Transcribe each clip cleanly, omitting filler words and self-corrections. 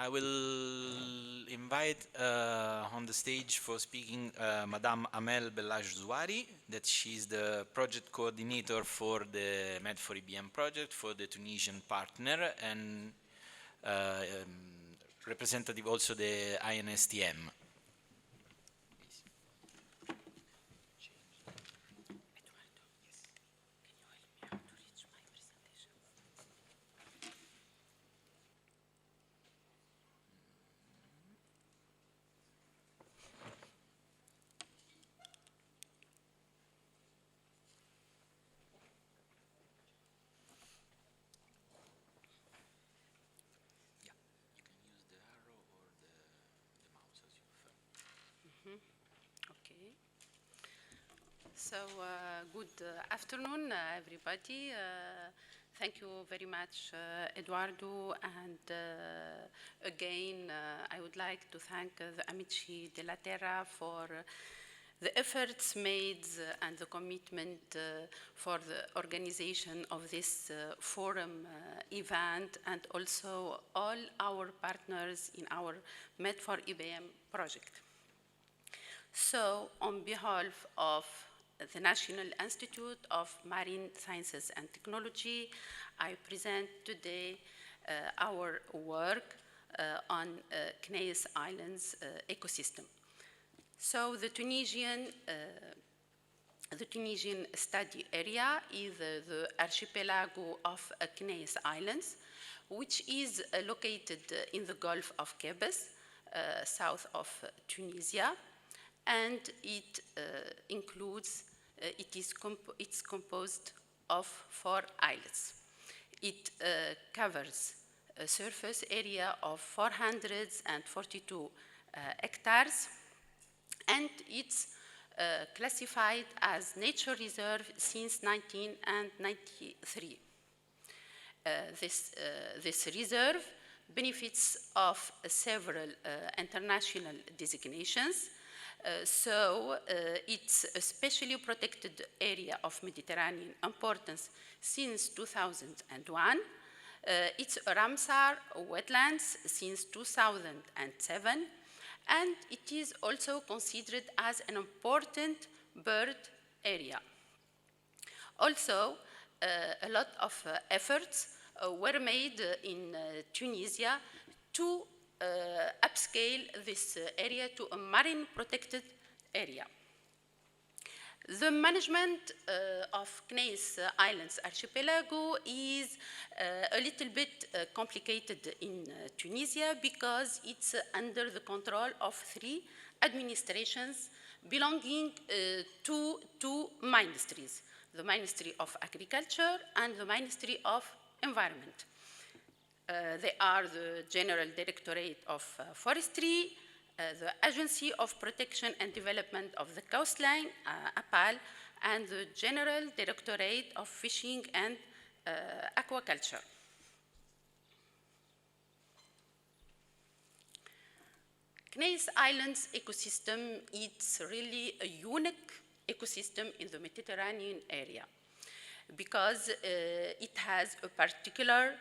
I will invite on the stage for speaking Madame Amel Bellaj-Zouari, that she's the project coordinator for the Med for EBM project for the Tunisian partner, and representative also the INSTM. So, good afternoon, everybody. Thank you very much, Eduardo. And again, I would like to thank the Amici della Terra for the efforts made and the commitment for the organization of this forum event, and also all our partners in our Med for EBM project. So, on behalf of the National Institute of Marine Sciences and Technology, I present today our work on Kneiss Islands ecosystem. So the Tunisian study area is the archipelago of Kneiss Islands, which is located in the Gulf of Kebes, south of Tunisia, and it includes it's composed of 4 islets. It covers a surface area of 442 hectares, and it's classified as nature reserve since 1993. This reserve benefits of several international designations. So it's a specially protected area of Mediterranean importance since 2001. It's a Ramsar wetlands since 2007, and it is also considered as an important bird area. Also, a lot of efforts were made in Tunisia to upscale this area to a marine protected area. The management of Kneiss Islands archipelago is a little bit complicated in Tunisia because it's under the control of 3 administrations belonging to 2 ministries, the Ministry of Agriculture and the Ministry of Environment. They are the General Directorate of Forestry, the Agency of Protection and Development of the Coastline, APAL, and the General Directorate of Fishing and Aquaculture. Kneiss Islands ecosystem is really a unique ecosystem in the Mediterranean area because it has a particular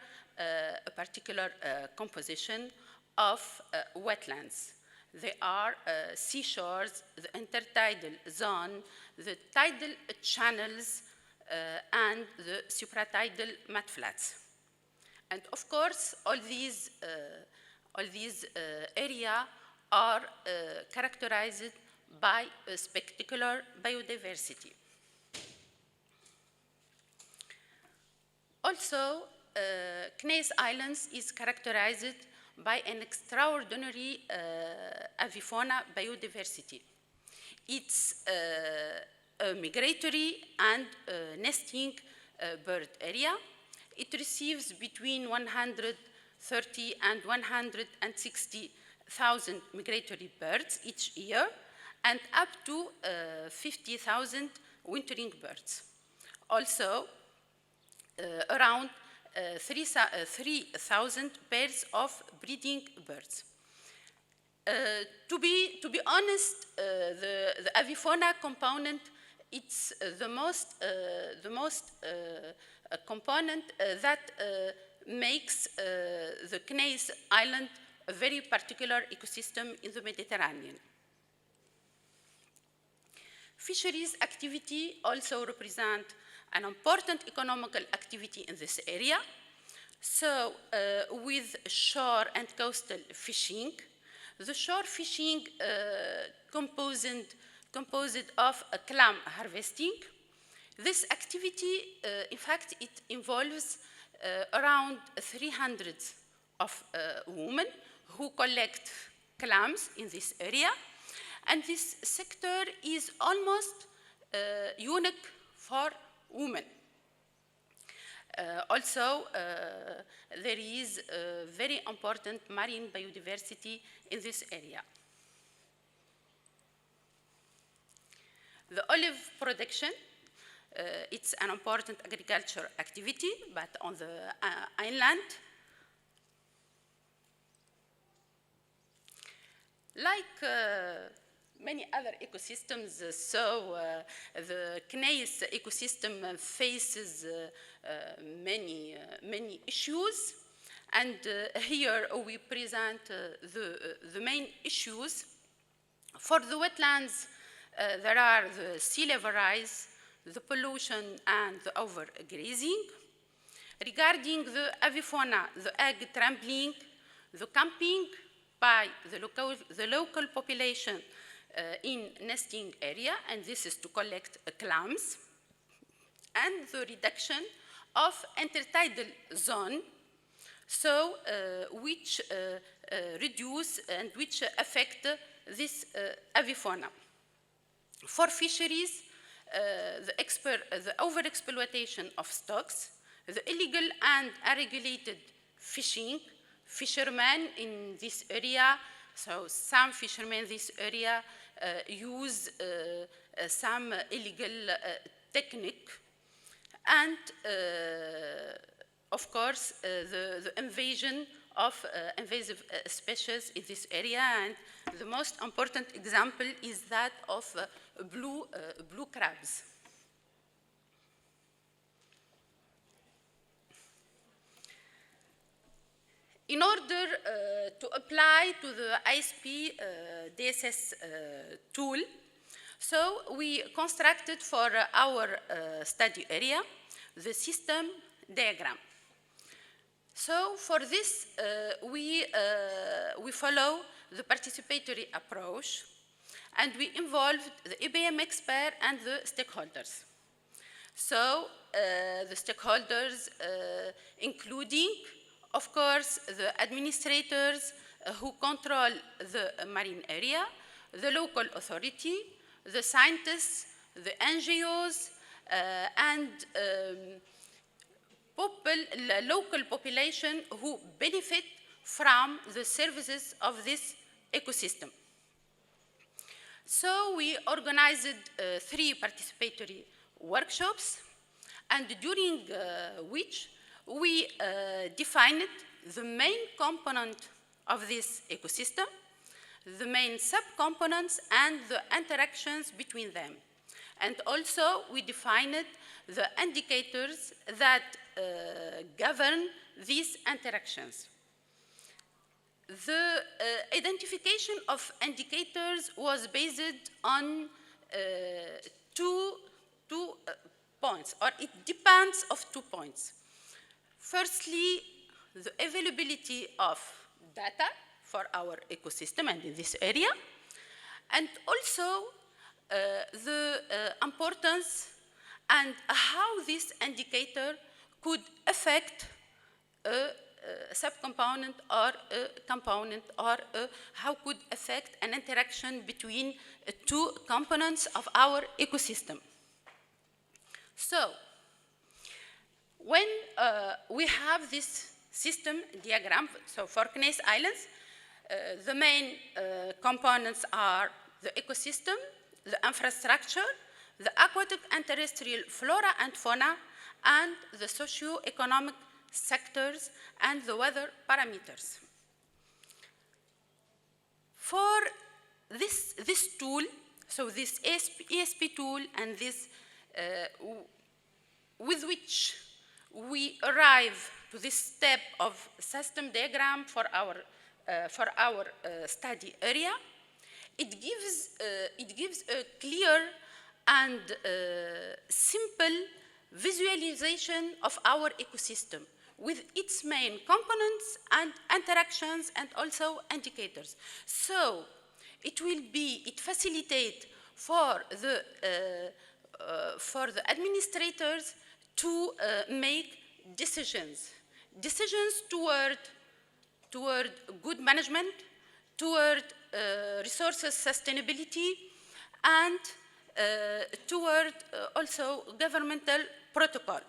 composition of wetlands. They are seashores, the intertidal zone, the tidal channels, and the supratidal mudflats. And of course, all these areas are characterized by a spectacular biodiversity. Also, Kneiss Islands is characterized by an extraordinary avifauna biodiversity. It's a migratory and nesting bird area. It receives between 130 and 160,000 migratory birds each year, and up to 50,000 wintering birds. Also, around 3,000 pairs of breeding birds. To be honest, the avifauna component, it's the most component that makes the Kneiss Island a very particular ecosystem in the Mediterranean. Fisheries activity also represent an important economical activity in this area. So with shore and coastal fishing, the shore fishing composed of clam harvesting. This activity, in fact, it involves around 300 of women who collect clams in this area. And this sector is almost unique for women. Also, there is very important marine biodiversity in this area. The olive production, it's an important agriculture activity, but on the island. Like many other ecosystems, the Kneiss ecosystem faces many issues, and here we present the main issues. For the wetlands, there are the sea level rise, the pollution, and the overgrazing. Regarding the avifauna, the egg trampling, the camping by the local population in nesting area, and this is to collect clams, and the reduction of intertidal zone, so which reduce and which affect this avifauna. For fisheries, the overexploitation of stocks, the illegal and unregulated fishing, fishermen in this area, so some fishermen in this area use some illegal technique, and of course the invasion of invasive species in this area, and the most important example is that of blue crabs. In order to apply to the ISP DSS tool, so we constructed for our study area the system diagram. So for this, we follow the participatory approach, and we involved the EBM expert and the stakeholders. So the stakeholders including, of course, the administrators who control the marine area, the local authority, the scientists, the NGOs, and local population who benefit from the services of this ecosystem. So we organized 3 participatory workshops, and during which we defined the main component of this ecosystem, the main subcomponents, and the interactions between them. And also, we defined the indicators that govern these interactions. The identification of indicators was based on two points, or it depends of 2 points. Firstly, the availability of data for our ecosystem and in this area, and also the importance and how this indicator could affect a subcomponent or a component, or how could affect an interaction between 2 components of our ecosystem. So, when we have this system diagram, so for Kneiss Islands, the main components are the ecosystem, the infrastructure, the aquatic and terrestrial flora and fauna, and the socio-economic sectors and the weather parameters. For this tool, so this ESP tool, and this with which we arrive to this step of system diagram for our study area. It gives a clear and simple visualization of our ecosystem with its main components and interactions and also indicators. So it facilitates for the administrators to make decisions toward good management, toward resources sustainability, and toward also governmental protocol.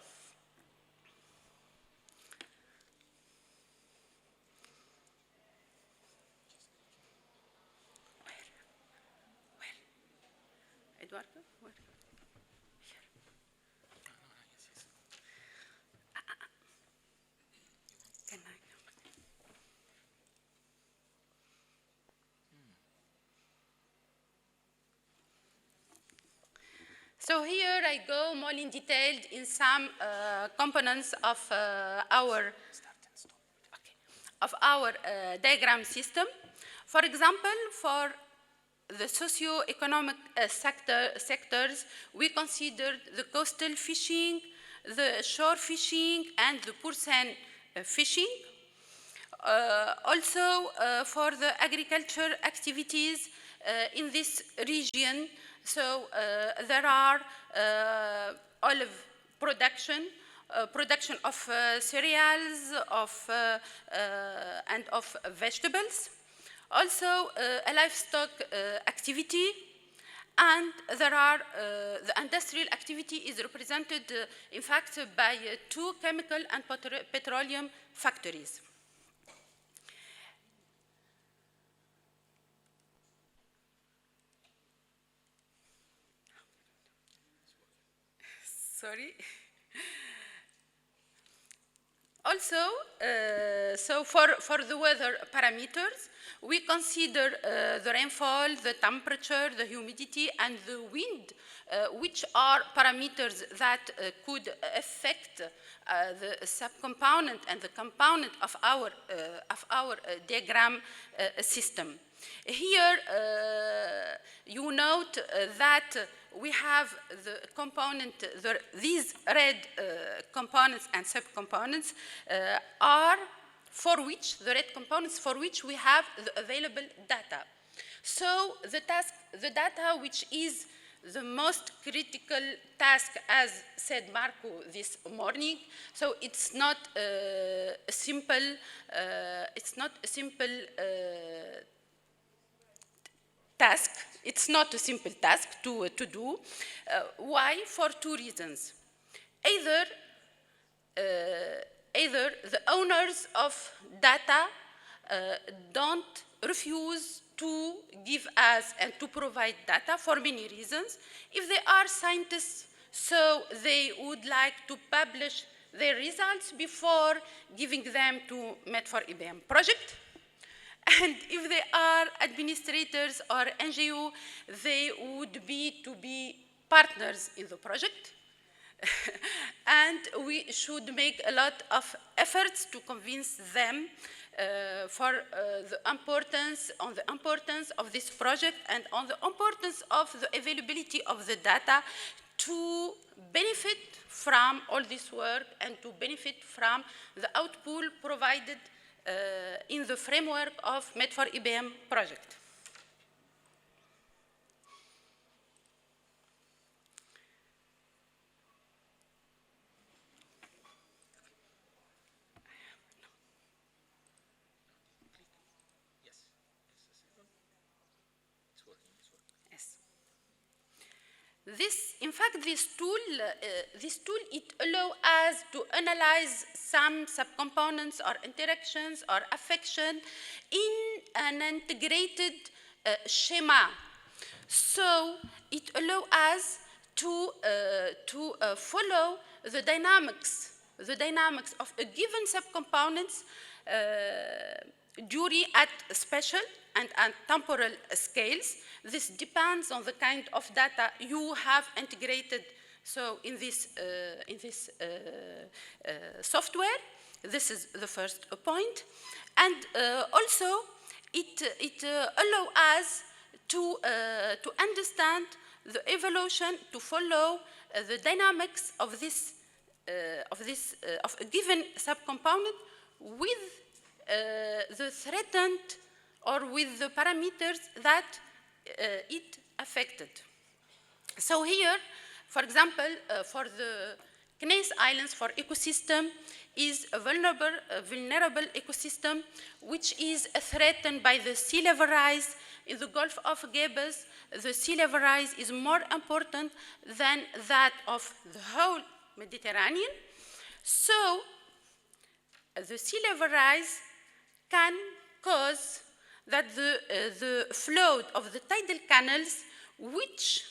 Eduardo? Where? Here. Can I? So here I go more in detail in some components of our diagram system. For example, for the socio-economic sectors, we considered the coastal fishing, the shore fishing, and the purseine fishing. Also, for the agriculture activities in this region, so there are olive production, production of cereals, and of vegetables. Also, a livestock activity, and there are the industrial activity is represented, in fact, by two chemical and petroleum factories. Sorry. Also, so for the weather parameters, we consider the rainfall, the temperature, the humidity, and the wind, which are parameters that could affect the subcomponent and the component of our diagram system. Here, you note that we have the component, these red components and subcomponents are for which, the red components for which we have the available data. So the data which is the most critical task, as said Marco this morning, so it's not a simple, task. It's not a simple task to do. Why? For two reasons. Either the owners of data don't refuse to give us and to provide data for many reasons. If they are scientists, so they would like to publish their results before giving them to Med4EBM project. And if they are administrators or NGO, they would be to be partners in the project. And we should make a lot of efforts to convince them for the importance of this project and on the importance of the availability of the data to benefit from all this work and to benefit from the output provided in the framework of Med4EBM project. In fact, this tool, it allows us to analyze some subcomponents or interactions or affection in an integrated schema. So it allows us to follow the dynamics of a given subcomponents during at spatial and temporal scales. This depends on the kind of data you have integrated So in this software, this is the first point. And also, it allows us to understand the evolution, to follow the dynamics of of a given subcomponent with the threatened or with the parameters that it affected. So here, for example, for the Kneiss Islands for ecosystem is a vulnerable ecosystem which is threatened by the sea level rise. In the Gulf of Gabes, the sea level rise is more important than that of the whole Mediterranean. So the sea level rise can cause that the flow of the tidal canals which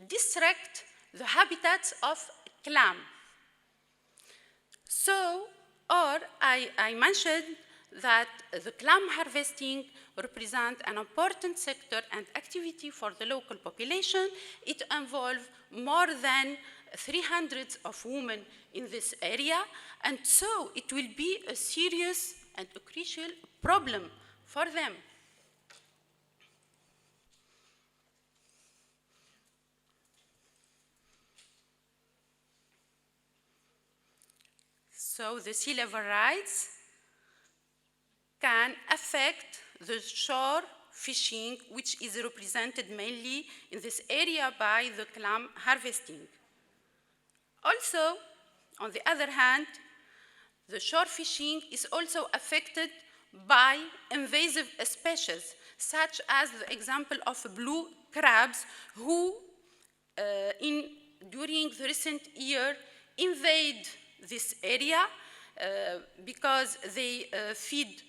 disrupt the habitats of clam. So, or I mentioned that the clam harvesting represents an important sector and activity for the local population. It involves more than 300 of women in this area, and so it will be a serious and a crucial problem for them. So the sea level rise can affect the shore fishing, which is represented mainly in this area by the clam harvesting. Also, on the other hand, the shore fishing is also affected by invasive species, such as the example of blue crabs, who during the recent year invade this area because they feed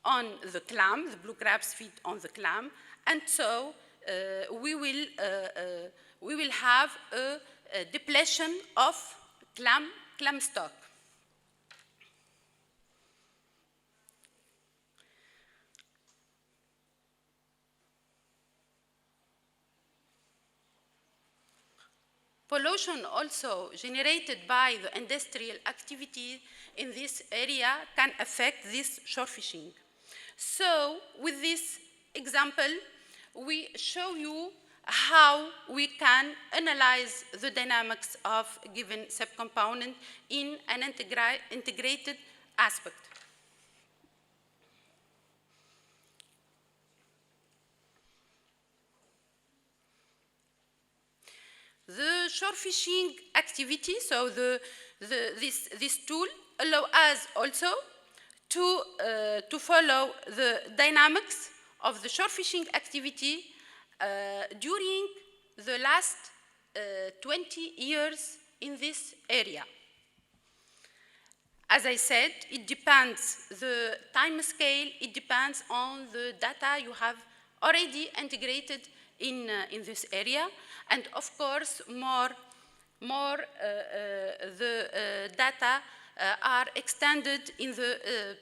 on the clam, the blue crabs feed on the clam, and so we will have a depletion of clam stock. Pollution also generated by the industrial activity in this area can affect this shore fishing. So with this example, we show you how we can analyze the dynamics of a given subcomponent in an integrated aspect. The shore fishing activity, so this tool allows us also to follow the dynamics of the shore fishing activity during the last 20 years in this area. As I said, it depends, the time scale, it depends on the data you have already integrated in this area. And of course, more the data are extended in the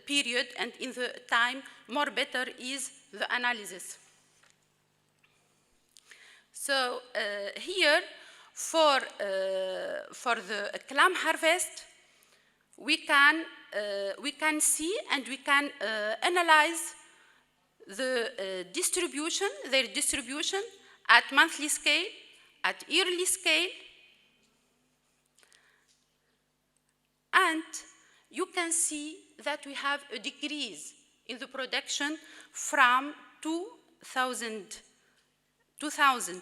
period and in the time, more better is the analysis. So here, for the clam harvest, we can see and we can analyze the distribution, their distribution at monthly scale, at yearly scale, and you can see that we have a decrease in the production from 2000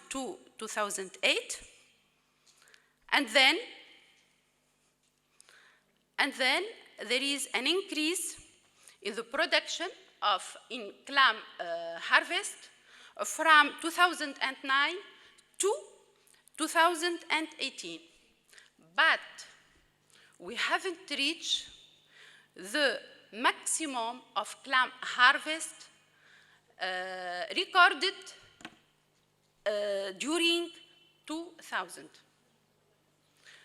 to 2008, and then there is an increase in the production in clam harvest from 2009 to 2018. But we haven't reached the maximum of clam harvest recorded during 2000.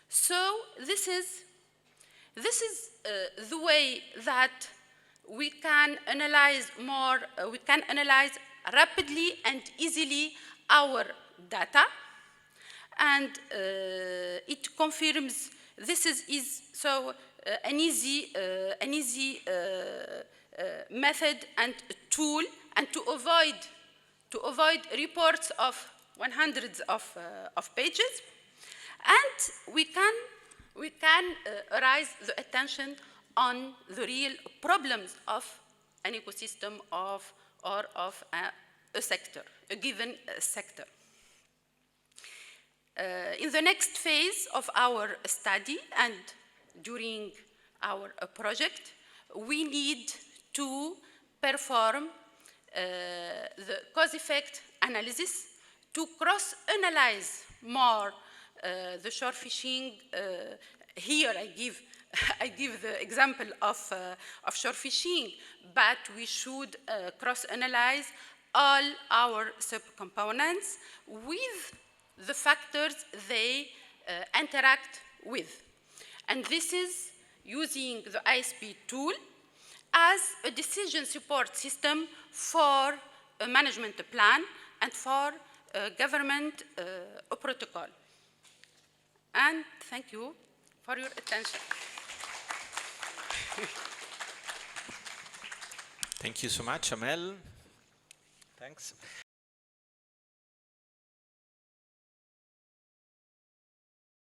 So this is the way that we can analyze we can analyze rapidly and easily our data. and it confirms this is so an easy method and tool, and to avoid reports of 100s of pages, and we can raise the attention on the real problems of an ecosystem or of a sector, a given sector. In the next phase of our study and during our project, we need to perform the cause-effect analysis to cross-analyze more the shore fishing. Here I give the example of shore fishing, but we should cross-analyze all our subcomponents with the factors they interact with. And this is using the ISP tool as a decision support system for a management plan and for a government protocol. And thank you for your attention. Thank you so much, Amel. Thanks.